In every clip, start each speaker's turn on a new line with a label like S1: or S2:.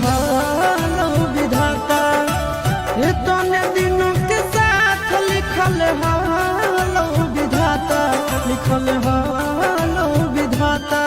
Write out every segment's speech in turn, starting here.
S1: हालो विधाता, इतने दिनों के साथ लिखल हालो विधाता, लिखल हालो विधाता।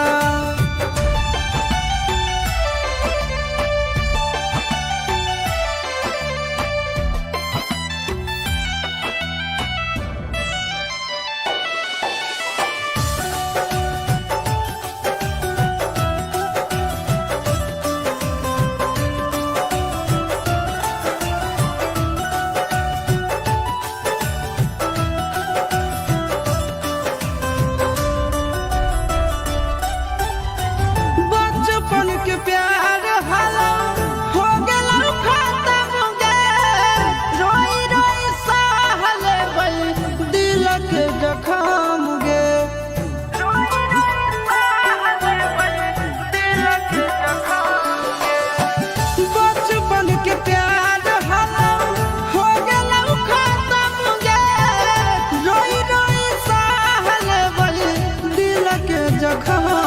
S1: के प्यार हाला हो गेला खत्म गे, रोई रोई सहल गई दिल के जखम गे, रोई रोई सहल गई दिल के जखम गे। बचपन के प्यार हाला हो गेला खत्म गे, रोई रोई सहल गई दिल के जखम